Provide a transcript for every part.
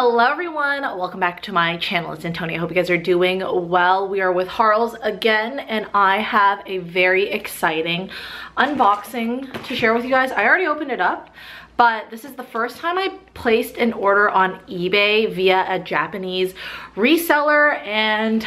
Hello everyone, welcome back to my channel. It's Antonia. I hope you guys are doing well. We are with HEIRLOOM again and I have a very exciting unboxing to share with you guys. I already opened it up, but this is the first time I placed an order on eBay via a Japanese reseller, and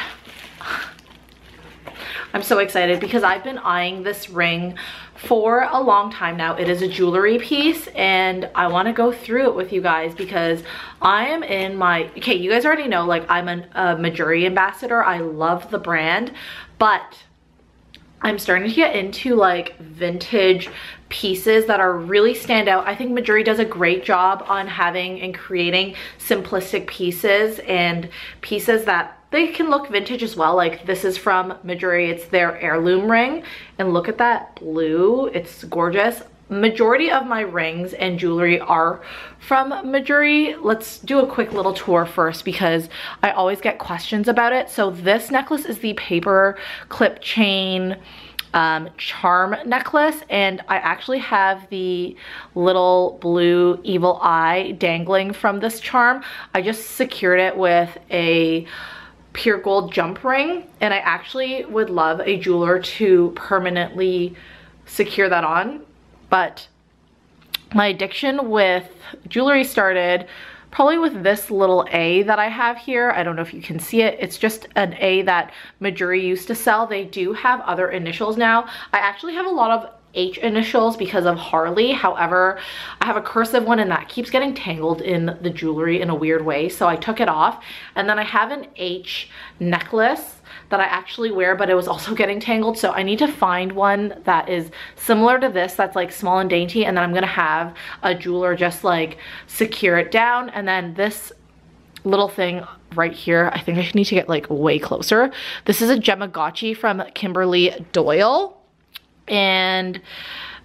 I'm so excited because I've been eyeing this ring for a long time now. It is a jewelry piece and I want to go through it with you guys because I am in my, okay, you guys already know, like, I'm a MEJURI ambassador. I love the brand, but I'm starting to get into like vintage pieces that are really stand out. I think MEJURI does a great job on having and creating simplistic pieces and pieces that they can look vintage as well. Like, this is from MEJURI. It's their heirloom ring, and look at that blue. It's gorgeous. Majority of my rings and jewelry are from MEJURI. Let's do a quick little tour first because I always get questions about it. So this necklace is the paper clip chain charm necklace, and I actually have the little blue evil eye dangling from this charm. I just secured it with a pure gold jump ring, and I actually would love a jeweler to permanently secure that on, but my addiction with jewelry started probably with this little A that I have here. I don't know if you can see it. It's just an A that MEJURI used to sell. They do have other initials now. I actually have a lot of H initials because of Harley. However, I have a cursive one and that keeps getting tangled in the jewelry in a weird way, so I took it off. And then I have an H necklace that I actually wear, but it was also getting tangled, so I need to find one that is similar to this, that's like small and dainty, and then I'm gonna have a jeweler just like secure it down. And then this little thing right here, I think I need to get like way closer. This is a GEMAGOTCHI from KIMBERLY DOYLE, and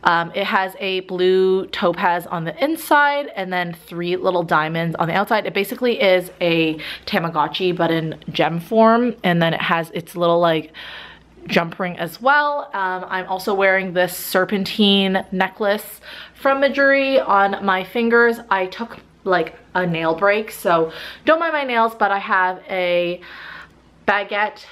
it has a blue topaz on the inside and then 3 little diamonds on the outside. It basically is a Tamagotchi but in gem form, and then it has its little like jump ring as well. I'm also wearing this serpentine necklace from MEJURI on my fingers. I took like a nail break, so don't mind my nails, but I have a baguette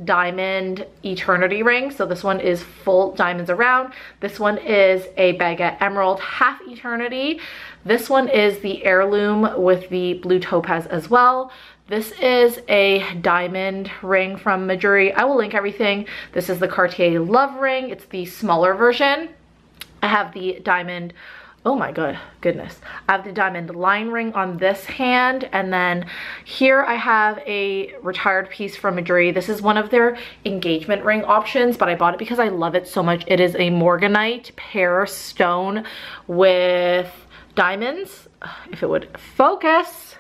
diamond eternity ring. So this one is full diamonds around. This one is a baguette emerald half eternity. This one is the heirloom with the blue topaz as well. This is a diamond ring from MEJURI. I will link everything. This is the Cartier Love ring. It's the smaller version. I have the diamond, oh my goodness. I have the diamond line ring on this hand, and then here I have a retired piece from MEJURI. This is one of their engagement ring options, but I bought it because I love it so much. It is a morganite pear stone with diamonds. If it would focus.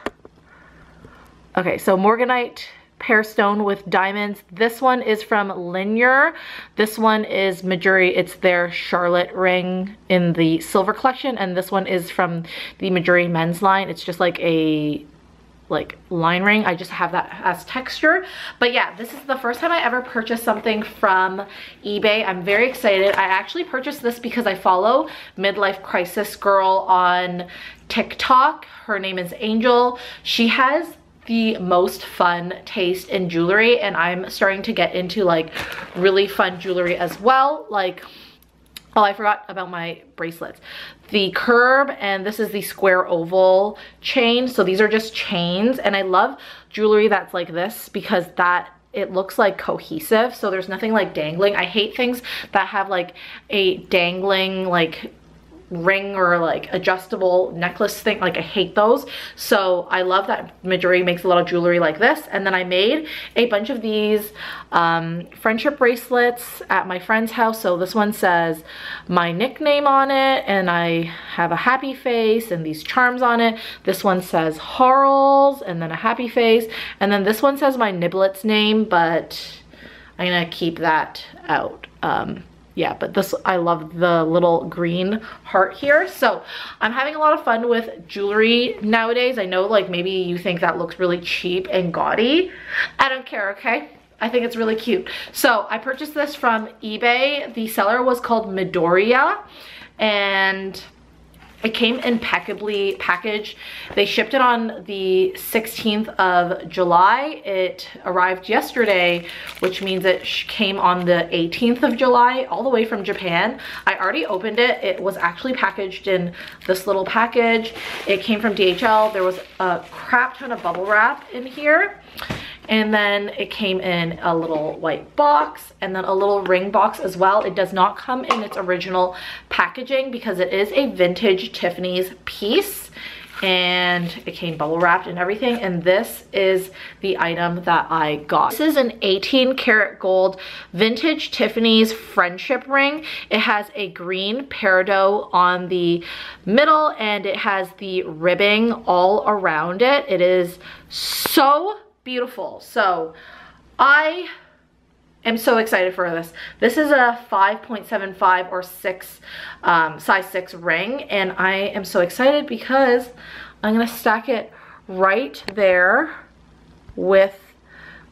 Okay, so morganite pear stone with diamonds. This one is from LINJER. This one is MEJURI. It's their Charlotte ring in the silver collection, and this one is from the MEJURI men's line. It's just like a line ring. I just have that as texture. But yeah, this is the first time I ever purchased something from eBay. I'm very excited. I actually purchased this because I follow Midlife Crisis Girl on TikTok. Her name is Angel. She has the most fun taste in jewelry, and I'm starting to get into like really fun jewelry as well. Like, oh, I forgot about my bracelets. The curb, and this is the square oval chain. So these are just chains, and I love jewelry that's like this because it looks like cohesive, so there's nothing like dangling. I hate things that have like a dangling like ring or like adjustable necklace thing. Like, I hate those. So I love that MEJURI makes a lot of jewelry like this. And then I made a bunch of these friendship bracelets at my friend's house. So this one says my nickname on it, and I have a happy face and these charms on it. This one says HEIRLOOM and then a happy face, and then this one says my niblets name, but I'm gonna keep that out. Yeah, but this, I love the little green heart here. So I'm having a lot of fun with jewelry nowadays. I know, like, maybe you think that looks really cheap and gaudy. I don't care, okay? I think it's really cute. So I purchased this from eBay. The seller was called Midoriya, and It came impeccably packaged. They shipped it on the 16th of July. It arrived yesterday, which means it came on the 18th of July, all the way from Japan. I already opened it. It was actually packaged in this little package. It came from DHL. There was a crap ton of bubble wrap in here. And then it came in a little white box and then a little ring box as well. It does not come in its original packaging because it is a vintage Tiffany's piece, and it came bubble wrapped and everything. And this is the item that I got. This is an 18 karat gold vintage Tiffany's friendship ring. It has a green peridot on the middle and it has the ribbing all around it. It is so beautiful. So I am so excited for this. This is a 5.75 or 6 size 6 ring, and I am so excited because I'm gonna stack it right there with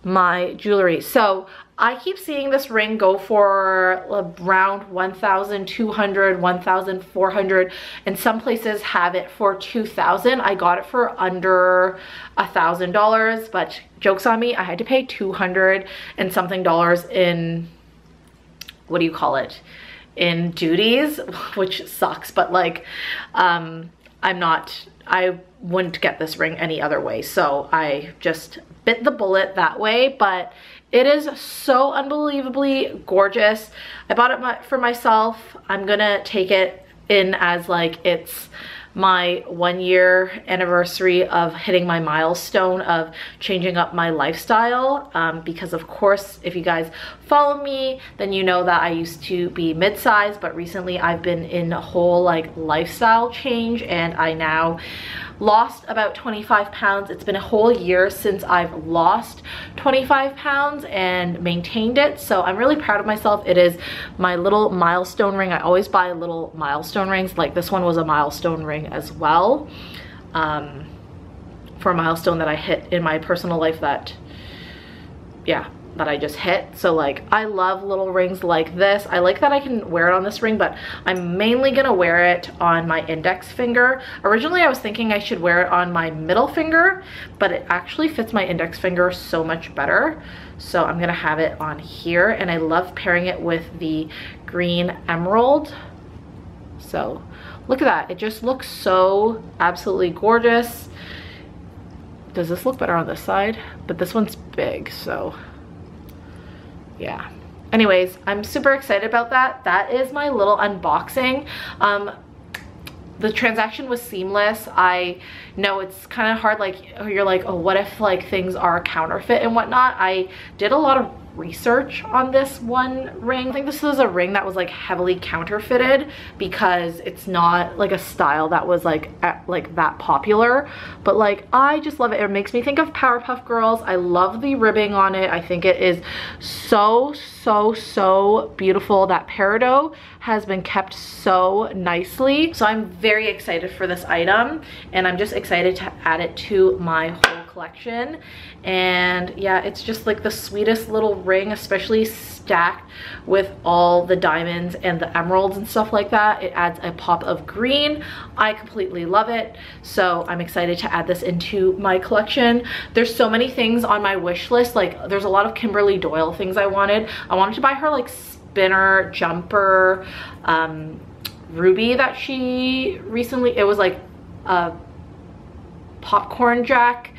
my jewelry. So I keep seeing this ring go for around 1,200, 1,400, and some places have it for 2,000. I got it for under $1,000, but joke's on me, I had to pay 200 and something dollars in, what do you call it, in duties, which sucks, but like I wouldn't get this ring any other way, so I just bit the bullet that way. But it is so unbelievably gorgeous. I bought it for myself. I'm gonna take it in as like it's my 1 year anniversary of hitting my milestone of changing up my lifestyle, because of course if you guys follow me then you know that I used to be mid-size, but recently I've been in a whole like lifestyle change and I now lost about 25 pounds. It's been a whole year since I've lost 25 pounds and maintained it, so I'm really proud of myself. It is my little milestone ring. I always buy little milestone rings, like this one was a milestone ring as well, for a milestone that I hit in my personal life that I just hit. So like I love little rings like this. I like that I can wear it on this ring, but I'm mainly gonna wear it on my index finger. Originally I was thinking I should wear it on my middle finger, but it actually fits my index finger so much better. So I'm gonna have it on here, and I love pairing it with the green emerald. So look at that, it just looks so absolutely gorgeous. Does this look better on this side? But this one's big, so yeah. Anyways, I'm super excited about that. That is my little unboxing. The transaction was seamless. I know it's kind of hard, like you're like, oh, what if like things are counterfeit and whatnot. I did a lot of research on this one ring. I think this was a ring that was like heavily counterfeited because it's not like a style that was like that popular, but like I just love it. It makes me think of Powerpuff Girls. I love the ribbing on it. I think it is so beautiful. That peridot has been kept so nicely, so I'm very excited for this item, and I'm just excited to add it to my whole collection. And yeah, it's just like the sweetest little ring, especially stacked with all the diamonds and the emeralds and stuff like that. It adds a pop of green. I completely love it, so I'm excited to add this into my collection. There's so many things on my wish list. Like there's a lot of Kimberly Doyle things I wanted to buy her, like spinner jumper ruby that she recently, it was like a popcorn jack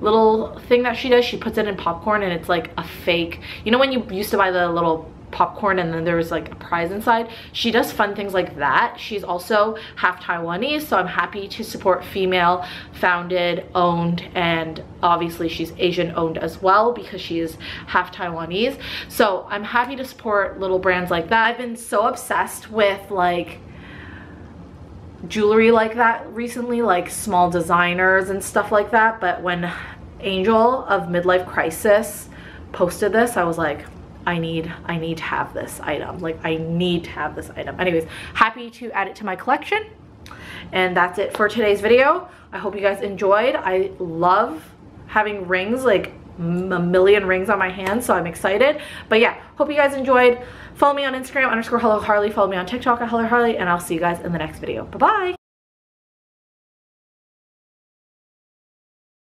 little thing that she does. She puts it in popcorn and it's like a fake, you know when you used to buy the little popcorn and then there was like a prize inside? She does fun things like that. She's also half Taiwanese, so I'm happy to support female founded, owned, and obviously she's Asian owned as well because she is half Taiwanese. So I'm happy to support little brands like that. I've been so obsessed with like jewelry like that recently, like small designers and stuff like that, but when Angel of Midlife Crisis posted this, I was like, I need to have this item. Like I need to have this item. Anyways, happy to add it to my collection. And that's it for today's video. I hope you guys enjoyed. I love having rings, like a million rings on my hands, so I'm excited. But yeah, hope you guys enjoyed. Follow me on Instagram _HelloHarley. Follow me on TikTok at HelloHarley, and I'll see you guys in the next video. Bye-bye.